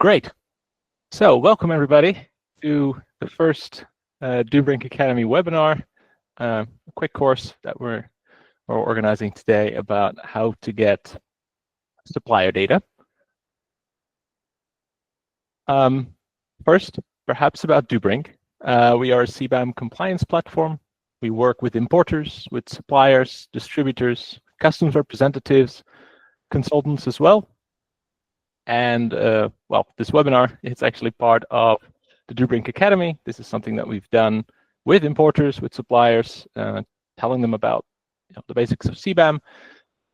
Great. So welcome everybody to the first DoBrink Academy webinar, a quick course that we're organizing today about how to get supplier data. First, perhaps about DoBrink. We are a CBAM compliance platform. We work with importers, with suppliers, distributors, customs representatives, consultants as well. And well, this webinar is actually part of the DoBrink Academy. This is something that we've done with importers, with suppliers, telling them about the basics of CBAM,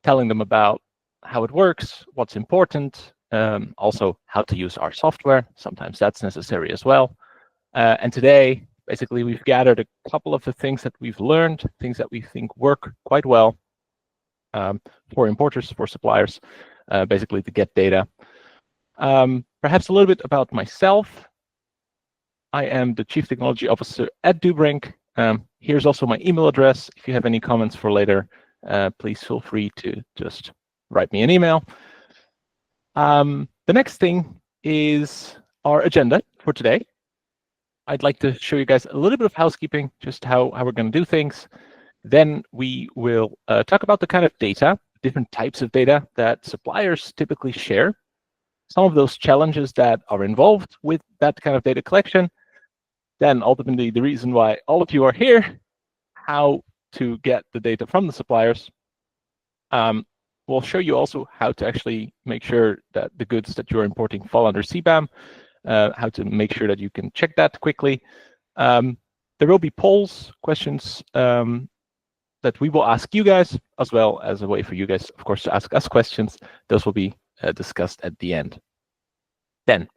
telling them about how it works, what's important, also how to use our software. Sometimes that's necessary as well. And today, basically, we've gathered a couple of the things that we've learned, things that we think work quite well for importers, for suppliers, basically to get data. Perhaps a little bit about myself. I am the Chief Technology Officer at DoBrink. Here's also my email address. If you have any comments for later, please feel free to just write me an email. The next thing is our agenda for today. I'd like to show you guys a little bit of housekeeping, just how we're going to do things. Then we will talk about the kind of data, different types of data that suppliers typically share, some of those challenges that are involved with that kind of data collection, then ultimately the reason why all of you are here, how to get the data from the suppliers. We'll show you also how to actually make sure that the goods that you're importing fall under CBAM, how to make sure that you can check that quickly. There will be polls, questions that we will ask you guys, as well as a way for you guys, of course, to ask us questions. Those will be discussed at the end. Then,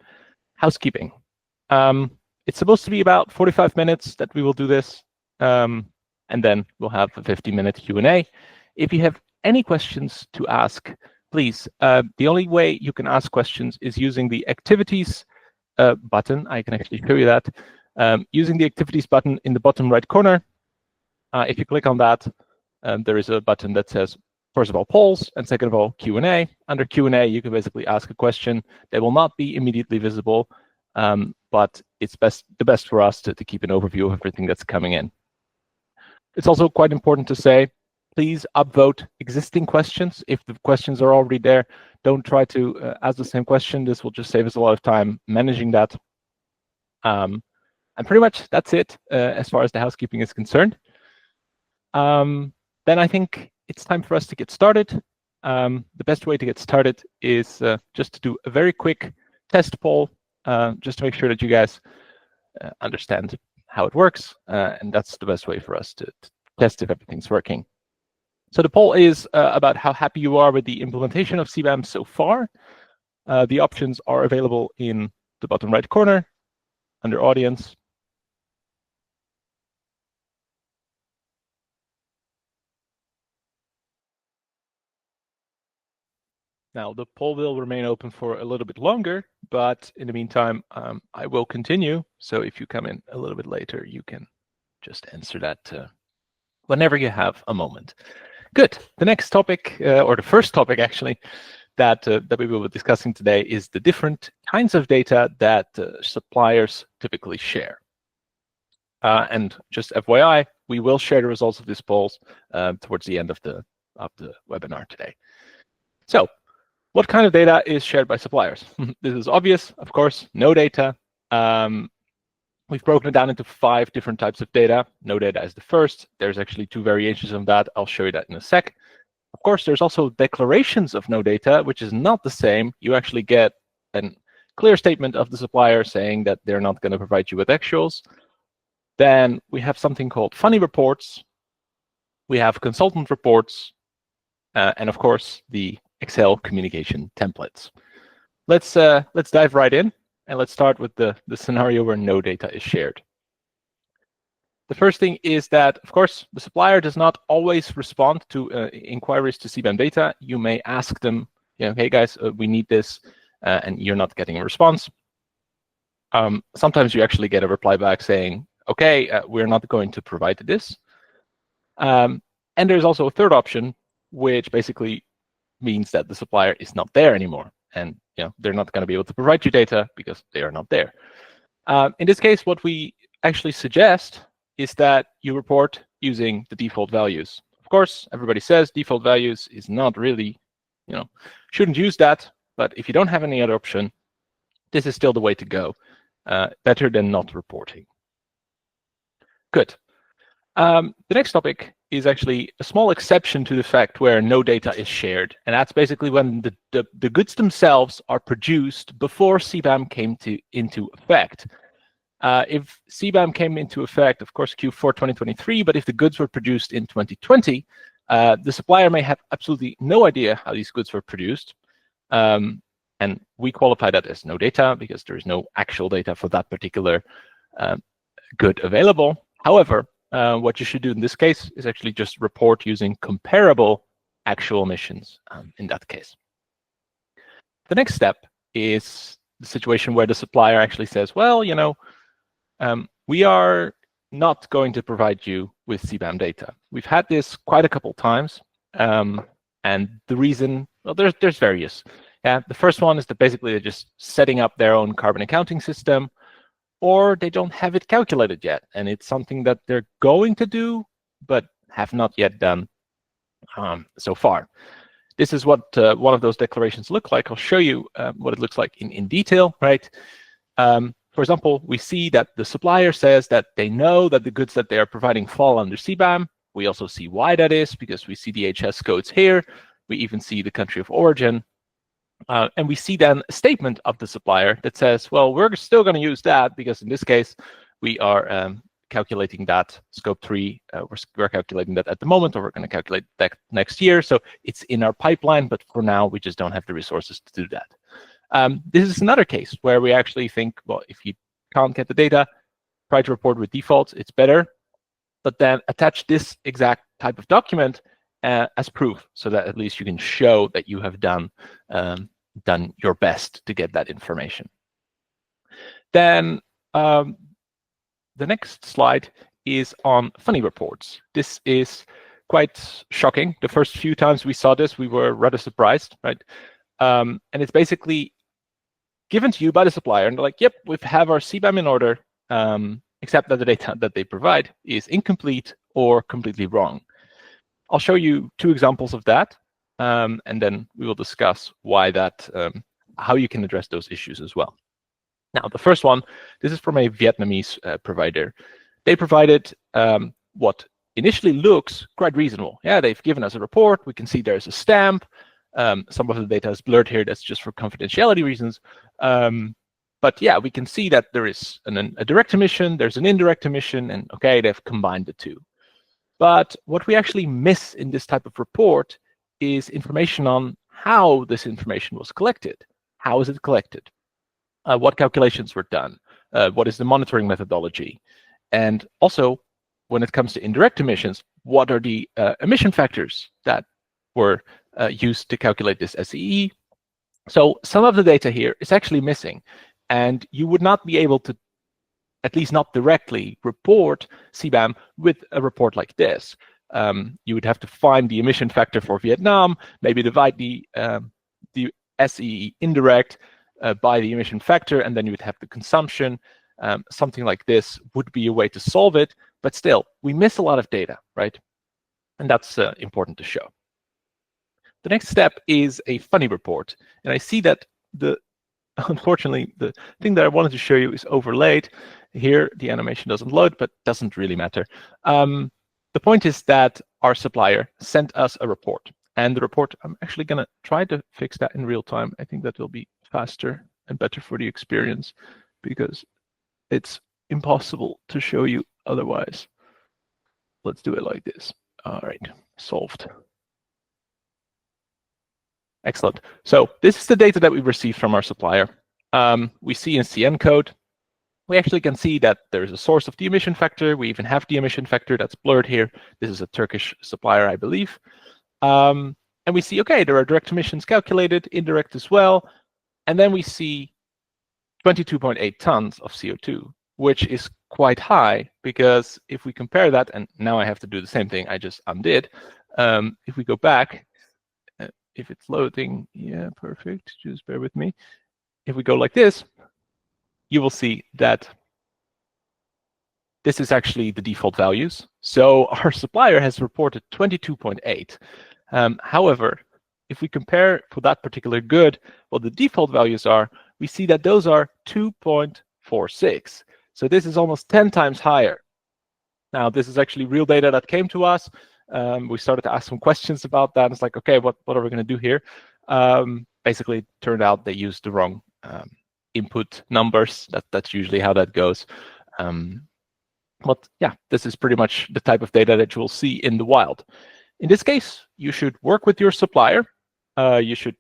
housekeeping. It's supposed to be about 45 minutes that we will do this, and then we'll have a 50-minute Q&A. If you have any questions to ask, please, the only way you can ask questions is using the activities button. I can actually show you that. Using the activities button in the bottom right corner, if you click on that, there is a button that says, first of all, polls, and second of all, Q&A. Under Q&A, you can basically ask a question. They will not be immediately visible, but it's the best for us to keep an overview of everything that's coming in. It's also quite important to say, please upvote existing questions. If the questions are already there, don't try to ask the same question. This will just save us a lot of time managing that. And pretty much that's it as far as the housekeeping is concerned. Then I think it's time for us to get started. The best way to get started is just to do a very quick test poll, just to make sure that you guys understand how it works. And that's the best way for us to test if everything's working. So the poll is about how happy you are with the implementation of CBAM so far. The options are available in the bottom right corner under audience. Now, the poll will remain open for a little bit longer, but in the meantime, I will continue. So if you come in a little bit later, you can just answer that whenever you have a moment. Good. The next topic, or the first topic actually, that we will be discussing today is the different kinds of data that suppliers typically share. And just FYI, we will share the results of these polls towards the end of the webinar today. So, what kind of data is shared by suppliers? This is obvious, of course, no data. We've broken it down into 5 different types of data. No data is the first. There's actually 2 variations of that. I'll show you that in a sec. Of course, there's also declarations of no data, which is not the same. You actually get a clear statement of the supplier saying that they're not going to provide you with actuals. Then we have something called funny reports. We have consultant reports. And of course, the Excel communication templates. Let's dive right in, and let's start with the scenario where no data is shared. The first thing is that, of course, the supplier does not always respond to inquiries to CBAM data. You may ask them, hey guys, we need this, and you're not getting a response. Sometimes you actually get a reply back saying, okay, we're not going to provide this. And there's also a third option, which basically means that the supplier is not there anymore. and they're not going to be able to provide you data because they are not there. In this case, what we actually suggest is that you report using the default values. Of course, everybody says default values is not really, shouldn't use that. But if you don't have any other option, this is still the way to go. Better than not reporting. Good. The next topic is actually a small exception to the fact where no data is shared. And that's basically when the goods themselves are produced before CBAM came into effect. If CBAM came into effect, of course, Q4 2023, but if the goods were produced in 2020, the supplier may have absolutely no idea how these goods were produced. And we qualify that as no data because there is no actual data for that particular good available. However, what you should do in this case is actually just report using comparable actual emissions in that case. The next step is the situation where the supplier actually says, well, we are not going to provide you with CBAM data. We've had this quite a couple times. And the reason, well, there's various. Yeah, the first one is that basically they're just setting up their own carbon accounting system, or they don't have it calculated yet, and it's something that they're going to do, but have not yet done so far. This is what one of those declarations look like. I'll show you what it looks like in detail, right? For example, we see that the supplier says that they know that the goods that they are providing fall under CBAM. We also see why that is, because we see the HS codes here. We even see the country of origin. And we see then a statement of the supplier that says, well, we're still going to use that because in this case, we are calculating that scope 3. We're calculating that at the moment, or we're going to calculate that next year. So it's in our pipeline, but for now, we just don't have the resources to do that. This is another case where we actually think, well, if you can't get the data, try to report with defaults. It's better. But then attach this exact type of document as proof, so that at least you can show that you have done your best to get that information. Then the next slide is on funny reports. This is quite shocking. The first few times we saw this, we were rather surprised, right? And it's basically given to you by the supplier, and they're like, yep, we have our CBAM in order, except that the data that they provide is incomplete or completely wrong. I'll show you 2 examples of that, and then we will discuss why that, how you can address those issues as well. Now, the first one, this is from a Vietnamese provider. They provided what initially looks quite reasonable. Yeah, they've given us a report. We can see there's a stamp. Some of the data is blurred here. That's just for confidentiality reasons. But yeah, we can see that there is a direct emission, there's an indirect emission, and okay, they've combined the 2. But what we actually miss in this type of report is information on how this information was collected. How is it collected? What calculations were done? What is the monitoring methodology? And also, when it comes to indirect emissions, what are the emission factors that were used to calculate this SEE? So some of the data here is actually missing, and you would not be able to, at least not directly, report CBAM with a report like this. You would have to find the emission factor for Vietnam, maybe divide the SEE indirect by the emission factor, and then you would have the consumption. Something like this would be a way to solve it, but still, we miss a lot of data, right? And that's important to show. The next step is a funny report, and I see that unfortunately, the thing that I wanted to show you is overlaid. Here, the animation doesn't load, but doesn't really matter. The point is that our supplier sent us a report. And the report, I'm actually going to try to fix that in real time. I think that will be faster and better for the experience because it's impossible to show you otherwise. Let's do it like this. All right, solved. Excellent. So this is the data that we received from our supplier. We see in CN code, we actually can see that there's a source of the emission factor. We even have the emission factor that's blurred here. This is a Turkish supplier, I believe. And we see, okay, there are direct emissions calculated, indirect as well. And then we see 22.8 tons of CO2, which is quite high because if we compare that, and now I have to do the same thing I just undid. If we go back, if it's loading. Yeah, perfect. Just bear with me. If we go like this, you will see that this is actually the default values. So our supplier has reported 22.8. However, if we compare for that particular good what the default values are, we see that those are 2.46. So this is almost 10 times higher. Now, this is actually real data that came to us. We started to ask some questions about that. It's like, okay, what are we going to do here? Basically, it turned out they used the wrong input numbers. That's usually how that goes. But yeah, this is pretty much the type of data that you will see in the wild. In this case, you should work with your supplier. You should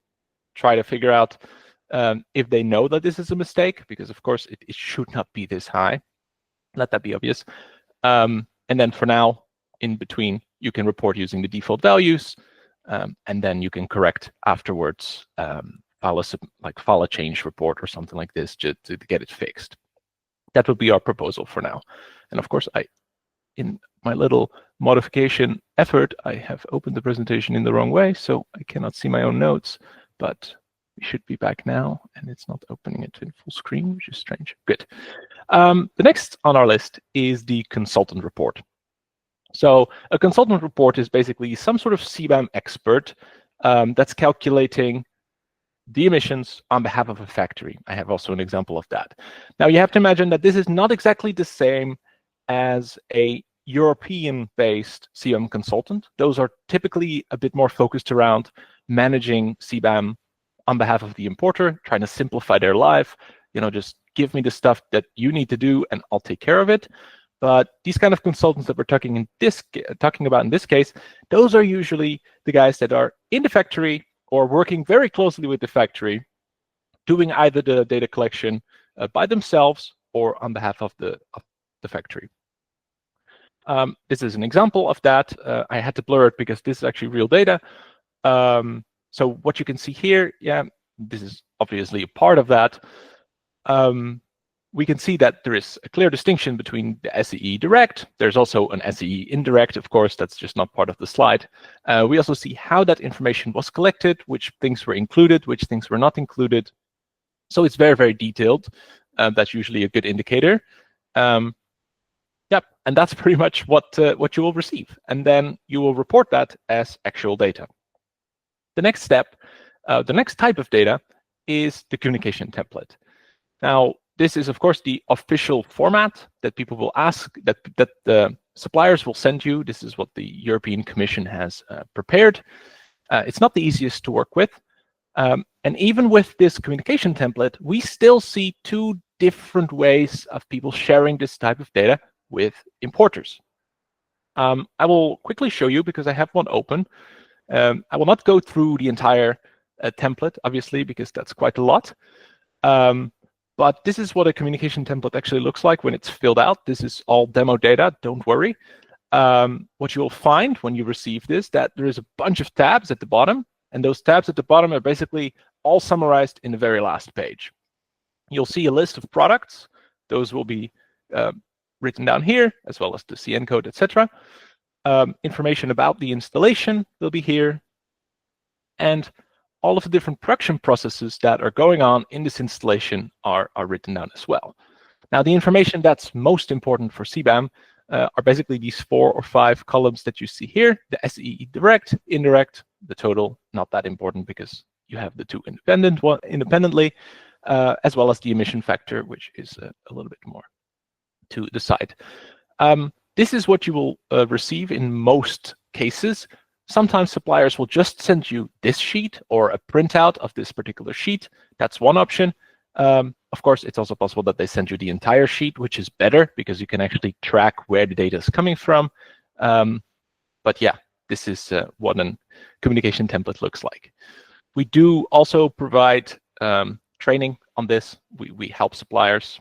try to figure out if they know that this is a mistake, because of course it should not be this high. Let that be obvious. And then for now, in between, you can report using the default values, and then you can correct afterwards, file a change report or something like this to get it fixed. That would be our proposal for now. And of course, in my little modification effort, I have opened the presentation in the wrong way, so I cannot see my own notes, but we should be back now, and it's not opening it in full screen, which is strange. Good. The next on our list is the consultant report. So a consultant report is basically some sort of CBAM expert that's calculating the emissions on behalf of a factory. I have also an example of that. Now, you have to imagine that this is not exactly the same as a European-based CBAM consultant. Those are typically a bit more focused around managing CBAM on behalf of the importer, trying to simplify their life. Just give me the stuff that you need to do, and I'll take care of it. But these kind of consultants that we're talking about in this case, those are usually the guys that are in the factory or working very closely with the factory, doing either the data collection by themselves or on behalf of the factory. This is an example of that. I had to blur it because this is actually real data. So what you can see here, yeah, this is obviously a part of that. We can see that there is a clear distinction between the SEE direct. There's also an SEE indirect, of course, that's just not part of the slide. We also see how that information was collected, which things were included, which things were not included. So it's very, very detailed. That's usually a good indicator. Yep, and that's pretty much what you will receive. And then you will report that as actual data. The next step, the next type of data is the communication template. Now, this is, of course, the official format that people will ask, that the suppliers will send you. This is what the European Commission has prepared. It's not the easiest to work with. And even with this communication template, we still see two different ways of people sharing this type of data with importers. I will quickly show you because I have one open. I will not go through the entire template, obviously, because that's quite a lot. But this is what a communication template actually looks like when it's filled out. This is all demo data, don't worry. What you'll find when you receive this, that there is a bunch of tabs at the bottom, and those tabs at the bottom are basically all summarized in the very last page. You'll see a list of products. Those will be written down here, as well as the CN code, etc. Information about the installation will be here, and all of the different production processes that are going on in this installation are written down as well. Now, the information that's most important for CBAM are basically these 4 or 5 columns that you see here: the SEE direct, indirect, the total, not that important because you have the two independently, as well as the emission factor, which is a little bit more to the side. This is what you will receive in most cases. Sometimes suppliers will just send you this sheet or a printout of this particular sheet. That's one option. Of course, it's also possible that they send you the entire sheet, which is better because you can actually track where the data is coming from. But yeah, this is what a communication template looks like. We do also provide training on this. We help suppliers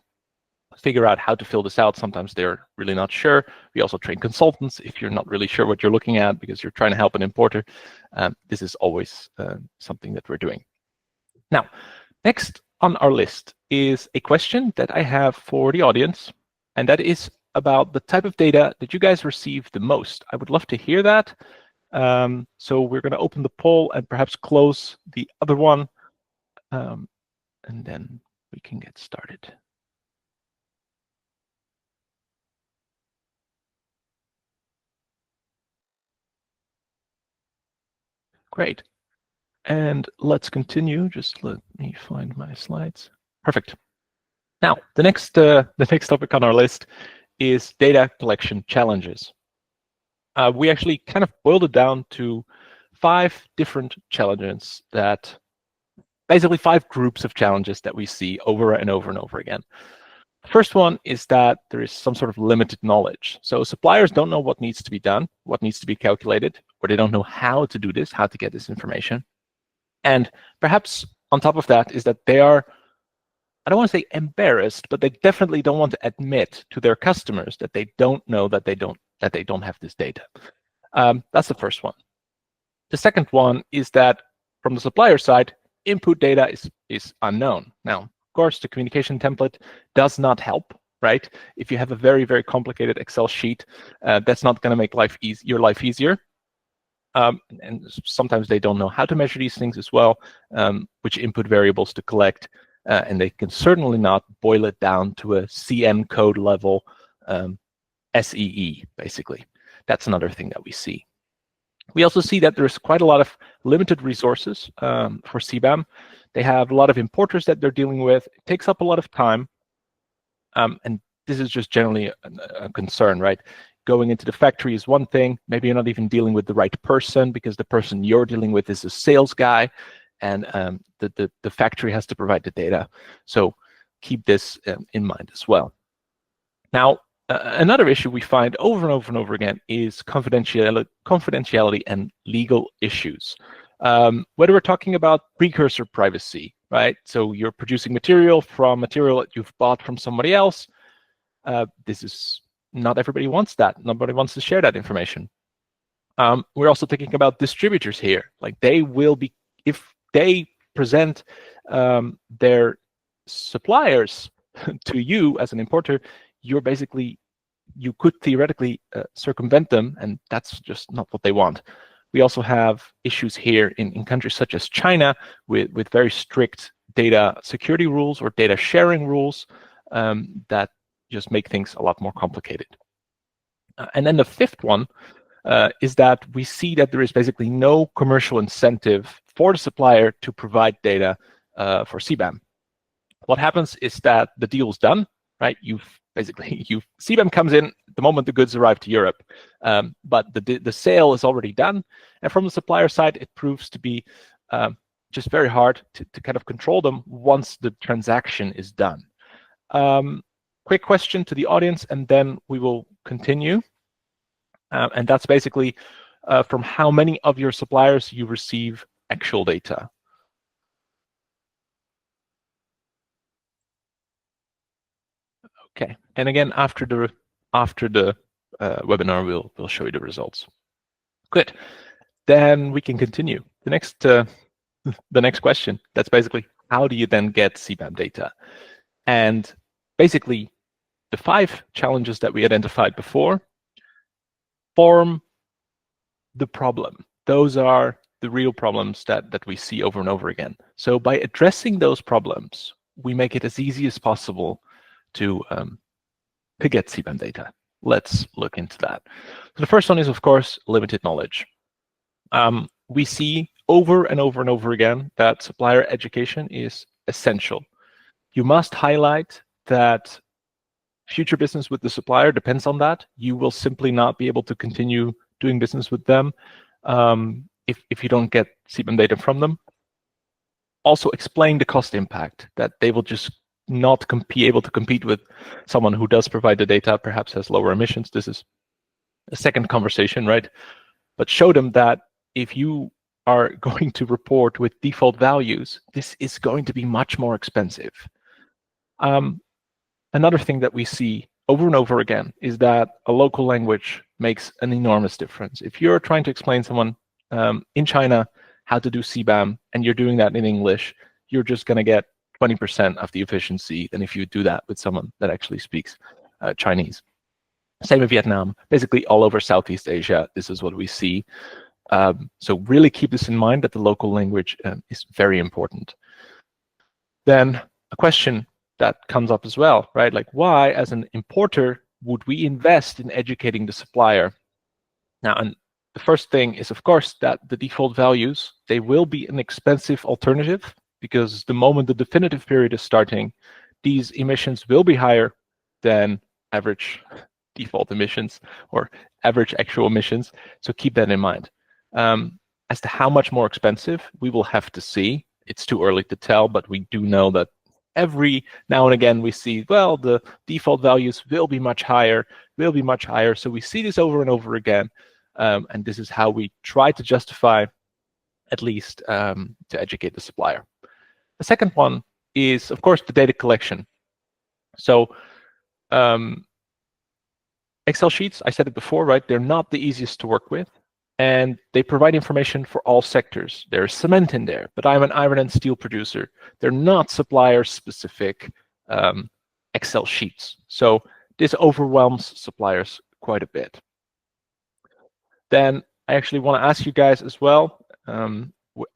figure out how to fill this out. Sometimes they're really not sure. We also train consultants if you're not really sure what you're looking at because you're trying to help an importer. This is always something that we're doing. Now, next on our list is a question that I have for the audience, and that is about the type of data that you guys receive the most. I would love to hear that. So we're going to open the poll and perhaps close the other one, and then we can get started. Great. And let's continue. Just let me find my slides. Perfect. Now, the next topic on our list is data collection challenges. We actually kind of boiled it down to 5 different challenges that, basically 5 groups of challenges that we see over and over and over again. First one is that there is some sort of limited knowledge. So suppliers don't know what needs to be done, what needs to be calculated, or they don't know how to do this, how to get this information. And perhaps on top of that is that they are, I don't want to say embarrassed, but they definitely don't want to admit to their customers that they don't know that they don't have this data. That's the first one. The second one is that from the supplier side, input data is unknown. Now, of course, the communication template does not help, right? If you have a very, very complicated Excel sheet, that's not going to make your life easier. And sometimes they don't know how to measure these things as well, which input variables to collect, and they can certainly not boil it down to a CM code level SEE, basically. That's another thing that we see. We also see that there's quite a lot of limited resources for CBAM. They have a lot of importers that they're dealing with. It takes up a lot of time. And this is just generally a concern, right? Going into the factory is one thing. Maybe you're not even dealing with the right person because the person you're dealing with is a sales guy, and the factory has to provide the data. So keep this in mind as well. Now, another issue we find over and over and over again is confidentiality and legal issues. Whether we're talking about precursor privacy, right? So you're producing material from material that you've bought from somebody else. This is not everybody wants that. Nobody wants to share that information. We're also thinking about distributors here. Like they will be, if they present their suppliers to you as an importer, you could theoretically circumvent them, and that's just not what they want. We also have issues here in countries such as China with very strict data security rules or data sharing rules that just make things a lot more complicated. And then the fifth one is that we see that there is basically no commercial incentive for the supplier to provide data for CBAM. What happens is that the deal is done, right? CBAM comes in the moment the goods arrive to Europe, but the sale is already done. And from the supplier side, it proves to be just very hard to kind of control them once the transaction is done. Quick question to the audience, and then we will continue. And that's basically from how many of your suppliers you receive actual data. Okay, and again, after the webinar, we'll show you the results. Good. Then we can continue. The next question. That's basically how do you then get CBAM data? And basically, the 5 challenges that we identified before form the problem. Those are the real problems that we see over and over again. So by addressing those problems, we make it as easy as possible to get CBAM data. Let's look into that. So the first one is, of course, limited knowledge. We see over and over and over again that supplier education is essential. You must highlight that future business with the supplier depends on that. You will simply not be able to continue doing business with them if you don't get CBAM data from them. Also explain the cost impact, that they will just not be able to compete with someone who does provide the data, perhaps has lower emissions. This is a second conversation, right? But show them that if you are going to report with default values, this is going to be much more expensive. Another thing that we see over and over again is that a local language makes an enormous difference. If you're trying to explain someone in China how to do CBAM and you're doing that in English, you're just going to get 20% of the efficiency than if you do that with someone that actually speaks Chinese. Same with Vietnam. Basically, all over Southeast Asia, this is what we see. So really keep this in mind, that the local language is very important. Then a question that comes up as well, right? Like, why, as an importer, would we invest in educating the supplier? Now, and the first thing is, of course, that the default values, they will be an expensive alternative, because the moment the definitive period is starting, these emissions will be higher than average default emissions or average actual emissions. So keep that in mind. As to how much more expensive, we will have to see. It's too early to tell, but we do know that every now and again we see, well, the default values will be much higher, So we see this over and over again. And this is how we try to justify, at least to educate the supplier. The second one is, of course, the data collection. So Excel sheets, I said it before, right? They're not the easiest to work with, and they provide information for all sectors. There's cement in there, but I'm an iron and steel producer. They're not supplier-specific Excel sheets. So this overwhelms suppliers quite a bit. Then I actually want to ask you guys as well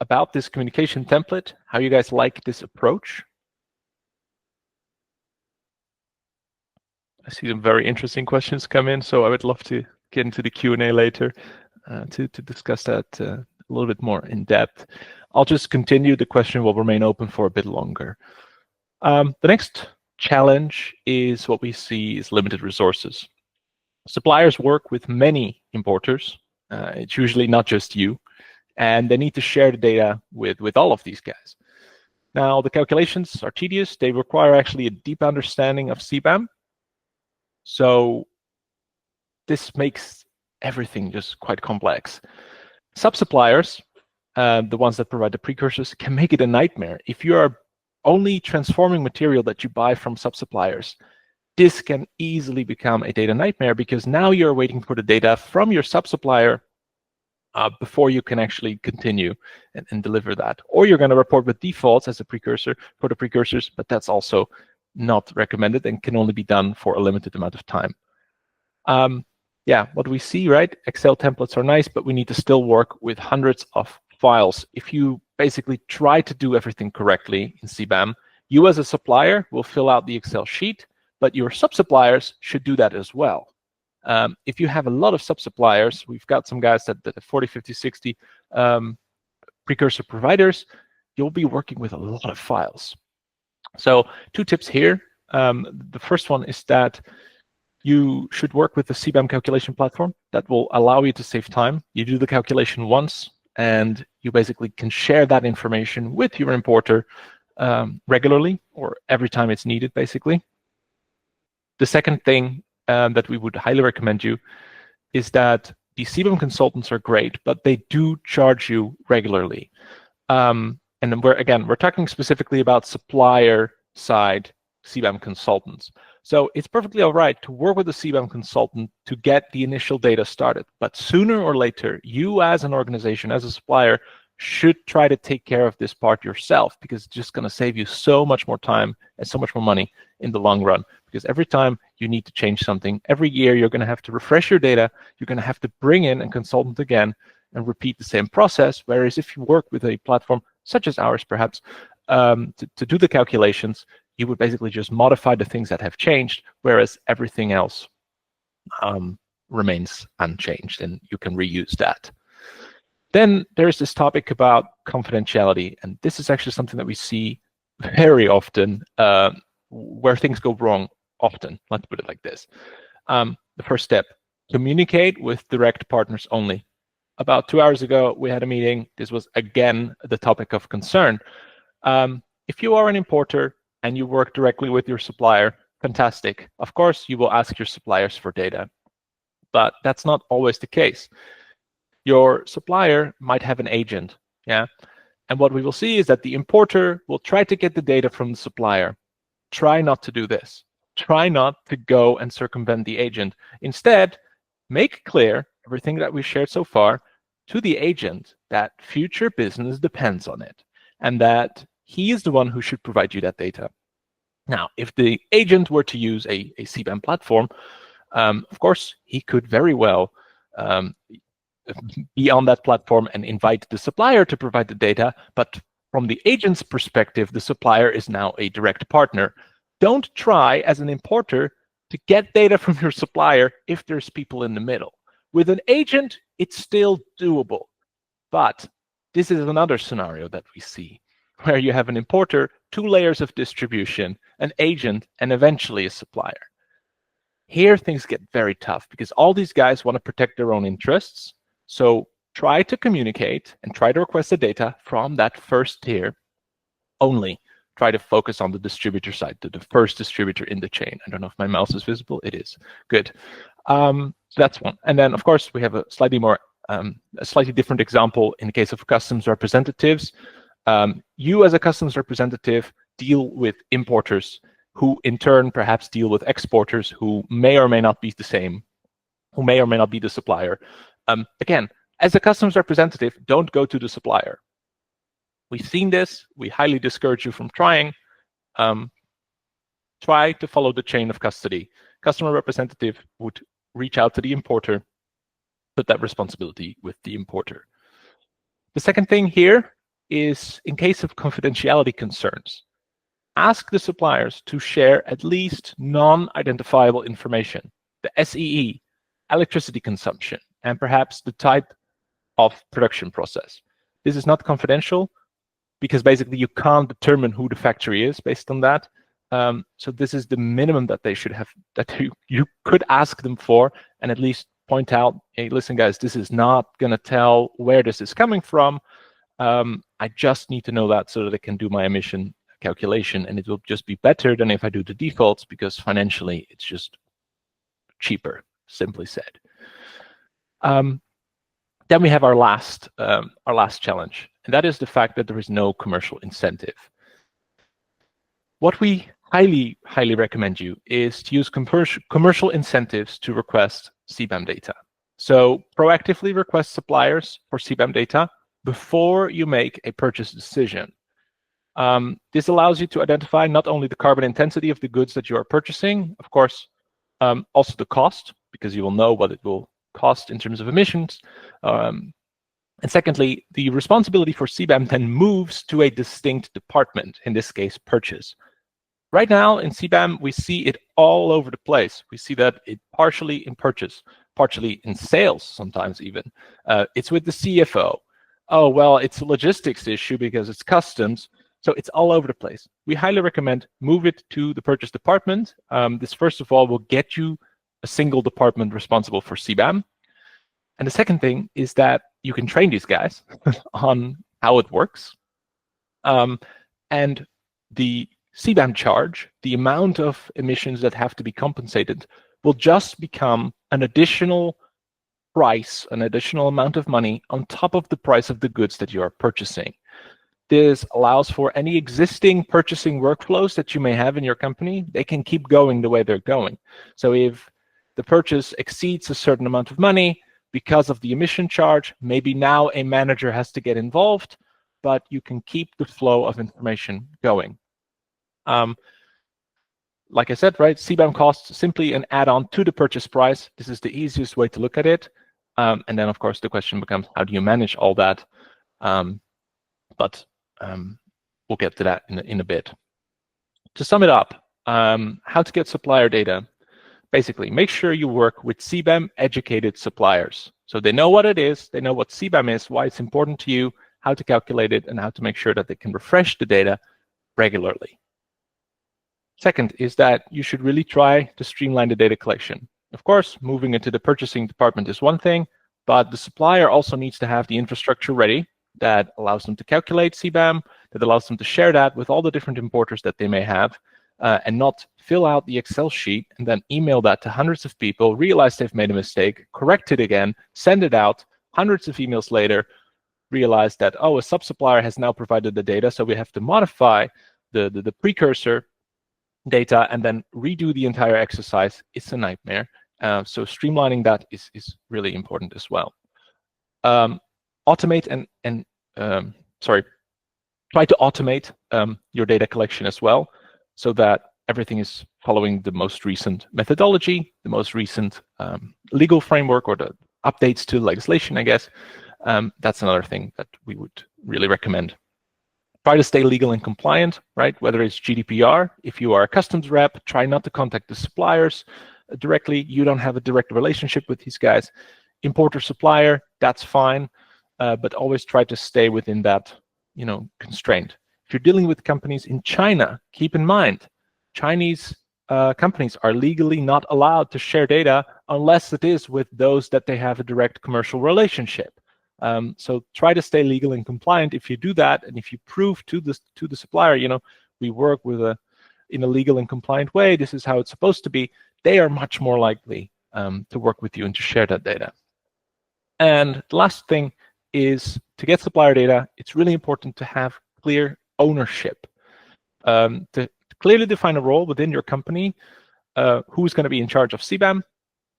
about this communication template, how you guys like this approach. I see some very interesting questions come in, so I would love to get into the Q&A later to discuss that a little bit more in depth. I'll just continue. The question will remain open for a bit longer. The next challenge is what we see is limited resources. Suppliers work with many importers. It's usually not just you, and they need to share the data with all of these guys. Now, the calculations are tedious. They require actually a deep understanding of CBAM. So this makes everything just quite complex. Sub-suppliers, the ones that provide the precursors, can make it a nightmare. If you are only transforming material that you buy from sub-suppliers, this can easily become a data nightmare, because now you're waiting for the data from your sub-supplier before you can actually continue and deliver that. Or you're going to report with defaults as a precursor for the precursors, but that's also not recommended and can only be done for a limited amount of time. Yeah, what we see, right? Excel templates are nice, but we need to still work with hundreds of files. If you basically try to do everything correctly in CBAM, you as a supplier will fill out the Excel sheet, but your sub-suppliers should do that as well. If you have a lot of sub-suppliers, we've got some guys that have 40, 50, 60 precursor providers, you'll be working with a lot of files. So 2 tips here. The first one is that you should work with the CBAM calculation platform. That will allow you to save time. You do the calculation once, and you basically can share that information with your importer regularly, or every time it's needed, basically. The second thing that we would highly recommend you is that the CBAM consultants are great, but they do charge you regularly. And then we're talking specifically about supplier side CBAM consultants. So it's perfectly all right to work with a CBAM consultant to get the initial data started. But sooner or later, you as an organization, as a supplier, should try to take care of this part yourself, because it's just going to save you so much more time and so much more money in the long run. Because every time you need to change something, every year you're going to have to refresh your data, you're going to have to bring in a consultant again and repeat the same process. Whereas if you work with a platform such as ours, perhaps, to do the calculations, you would basically just modify the things that have changed, whereas everything else remains unchanged, and you can reuse that. Then there's this topic about confidentiality, and this is actually something that we see very often, where things go wrong often. Let's put it like this. The first step, communicate with direct partners only. About 2 hours ago, we had a meeting. This was, again, the topic of concern. If you are an importer and you work directly with your supplier, fantastic. Of course, you will ask your suppliers for data, but that's not always the case. Your supplier might have an agent, yeah? And what we will see is that the importer will try to get the data from the supplier. Try not to do this. Try not to go and circumvent the agent. Instead, make clear everything that we've shared so far to the agent that future business depends on it, and that he is the one who should provide you that data. Now, if the agent were to use a CBAM platform, of course, he could very well be on that platform and invite the supplier to provide the data, but from the agent's perspective, the supplier is now a direct partner. Don't try as an importer to get data from your supplier if there's people in the middle. With an agent, it's still doable. But this is another scenario that we see, where you have an importer, 2 layers of distribution, an agent, and eventually a supplier. Here things get very tough because all these guys want to protect their own interests. So try to communicate and try to request the data from that first tier only. Try to focus on the distributor side, the first distributor in the chain. I don't know if my mouse is visible. It is. Good. So that's one. And then, of course, we have a slightly different example in the case of customs representatives. You as a customs representative deal with importers who in turn perhaps deal with exporters who may or may not be the same, who may or may not be the supplier. Again, as a customs representative, don't go to the supplier. We've seen this. We highly discourage you from trying. Try to follow the chain of custody. Customer representative would reach out to the importer, put that responsibility with the importer. The second thing here is in case of confidentiality concerns, ask the suppliers to share at least non-identifiable information, the SEE, electricity consumption, and perhaps the type of production process. This is not confidential because basically you can't determine who the factory is based on that. So this is the minimum that they should have, that you could ask them for, and at least point out, hey, listen, guys, this is not going to tell where this is coming from. I just need to know that so that I can do my emission calculation, and it will just be better than if I do the defaults because financially it's just cheaper, simply said. Then we have our last challenge, and that is the fact that there is no commercial incentive. What we highly recommend you is to use commercial incentives to request CBAM data. So proactively request suppliers for CBAM data before you make a purchase decision. This allows you to identify not only the carbon intensity of the goods that you are purchasing, of course, also the cost, because you will know what it will cost in terms of emissions. And secondly, the responsibility for CBAM then moves to a distinct department, in this case, purchase. Right now in CBAM, we see it all over the place. We see that it partially in purchase, partially in sales, sometimes even. It's with the CFO. Oh, well, it's a logistics issue because it's customs. So it's all over the place. We highly recommend move it to the purchase department. This, first of all, will get you a single department responsible for CBAM. And the second thing is that you can train these guys on how it works. And the CBAM charge, the amount of emissions that have to be compensated, will just become an additional price, an additional amount of money on top of the price of the goods that you are purchasing. This allows for any existing purchasing workflows that you may have in your company, they can keep going the way they're going. So if the purchase exceeds a certain amount of money because of the emission charge, maybe now a manager has to get involved, but you can keep the flow of information going. Like I said, right, CBAM costs simply an add-on to the purchase price. This is the easiest way to look at it. And then, of course, the question becomes, how do you manage all that? But we'll get to that in a bit. To sum it up, how to get supplier data. Basically, make sure you work with CBAM-educated suppliers. So they know what it is, they know what CBAM is, why it's important to you, how to calculate it, and how to make sure that they can refresh the data regularly. Second is that you should really try to streamline the data collection. Of course, moving into the purchasing department is one thing, but the supplier also needs to have the infrastructure ready that allows them to calculate CBAM, that allows them to share that with all the different importers that they may have, and not fill out the Excel sheet and then email that to hundreds of people, realize they've made a mistake, correct it again, send it out, hundreds of emails later, realize that, oh, a sub-supplier has now provided the data, so we have to modify the precursor data and then redo the entire exercise. It's a nightmare. So streamlining that is really important as well. Automate try to automate your data collection as well, so that everything is following the most recent methodology, the most recent legal framework, or the updates to legislation, I guess, that's another thing that we would really recommend. Try to stay legal and compliant, right? Whether it's GDPR, if you are a customs rep, try not to contact the suppliers directly. You don't have a direct relationship with these guys. Importer supplier, that's fine, but always try to stay within that, constraint. If you're dealing with companies in China, keep in mind, Chinese companies are legally not allowed to share data unless it is with those that they have a direct commercial relationship. So try to stay legal and compliant. If you do that, and if you prove to the supplier, we work in a legal and compliant way, this is how it's supposed to be, they are much more likely to work with you and to share that data. And the last thing is, to get supplier data, it's really important to have clear ownership. To clearly define a role within your company, who's going to be in charge of CBAM,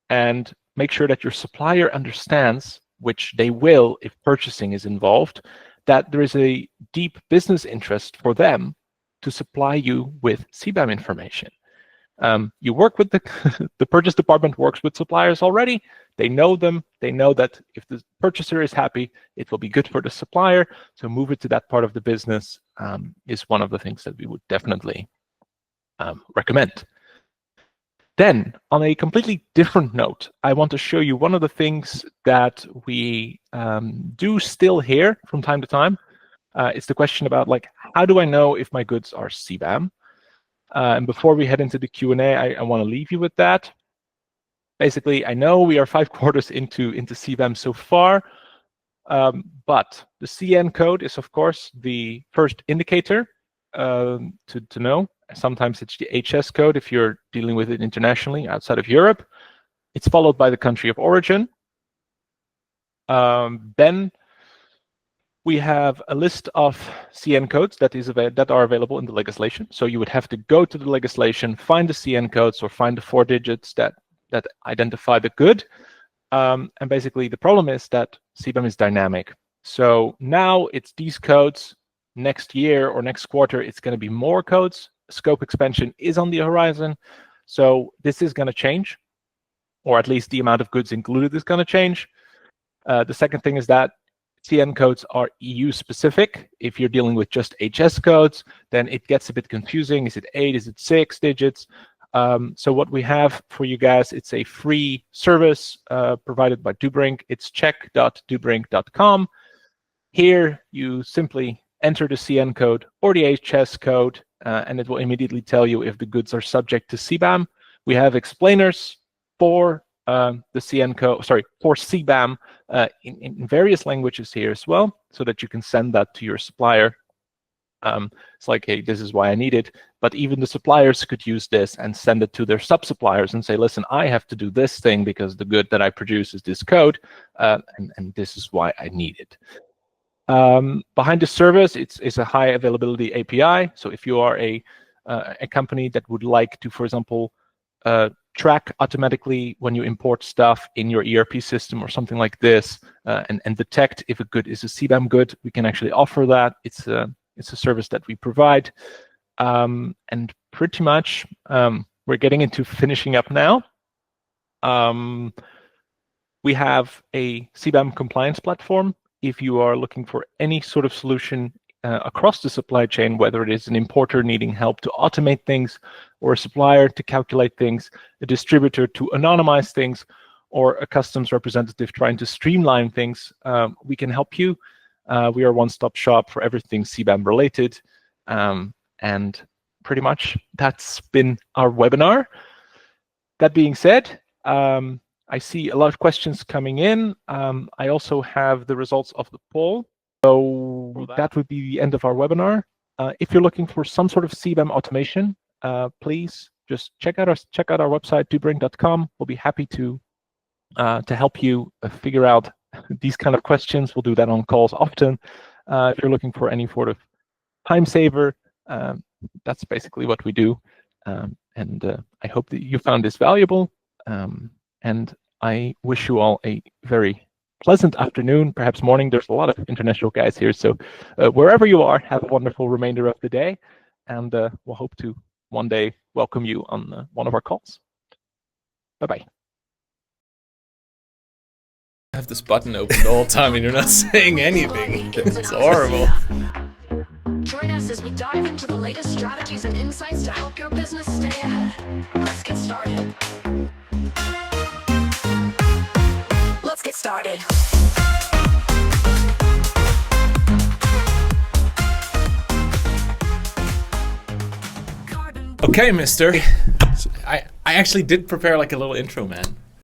and make sure that your supplier understands, which they will if purchasing is involved, that there is a deep business interest for them to supply you with CBAM information. You work with the purchase department works with suppliers already. They know them. They know that if the purchaser is happy, it will be good for the supplier. So move it to that part of the business is one of the things that we would definitely recommend. Then, on a completely different note, I want to show you one of the things that we do still hear from time to time. It's the question about, how do I know if my goods are CBAM? And before we head into the Q&A, I want to leave you with that. Basically, I know we are 5 quarters into CBAM so far, but the CN code is, of course, the first indicator to know. Sometimes it's the HS code if you're dealing with it internationally outside of Europe. It's followed by the country of origin. Then we have a list of CN codes that are available in the legislation. So you would have to go to the legislation, find the CN codes, or find the 4 digits that identify the good. And basically, the problem is that CBAM is dynamic. So now it's these codes. Next year or next quarter, it's going to be more codes. Scope expansion is on the horizon. So this is going to change, or at least the amount of goods included is going to change. The second thing is that CN codes are EU specific. If you're dealing with just HS codes, then it gets a bit confusing. Is it 8? Is it 6 digits? So what we have for you guys, it's a free service provided by DoBrink. It's check.dobrink.com. Here you simply enter the CN code or the HS code, and it will immediately tell you if the goods are subject to CBAM. We have explainers for the CN code, for CBAM in various languages here as well, so that you can send that to your supplier. It's like, hey, this is why I need it. But even the suppliers could use this and send it to their sub-suppliers and say, listen, I have to do this thing because the good that I produce is this code, and this is why I need it. Behind the service, it's a high availability API. So if you are a company that would like to, for example, track automatically when you import stuff in your ERP system or something like this, and detect if a good is a CBAM good, we can actually offer that. It's a service that we provide. And pretty much, we're getting into finishing up now. We have a CBAM compliance platform. If you are looking for any sort of solution across the supply chain, whether it is an importer needing help to automate things, or a supplier to calculate things, a distributor to anonymize things, or a customs representative trying to streamline things, we can help you. We are a one-stop shop for everything CBAM related. And pretty much that's been our webinar. That being said, I see a lot of questions coming in. I also have the results of the poll. So that would be the end of our webinar. If you're looking for some sort of CBAM automation, please just check out our website, dobrink.com. We'll be happy to help you figure out these kind of questions. We'll do that on calls often. If you're looking for any sort of time saver, that's basically what we do. And I hope that you found this valuable. And I wish you all a very pleasant afternoon, perhaps morning. There's a lot of international guys here. So wherever you are, have a wonderful remainder of the day. And we'll hope to one day welcome you on one of our calls. Bye-bye. I have this button open the whole time and you're not saying anything. It's horrible. Join us as we dive into the latest strategies and insights to help your business stay ahead. Let's get started. Let's get started. Okay, mister. I actually did prepare like a little intro, man.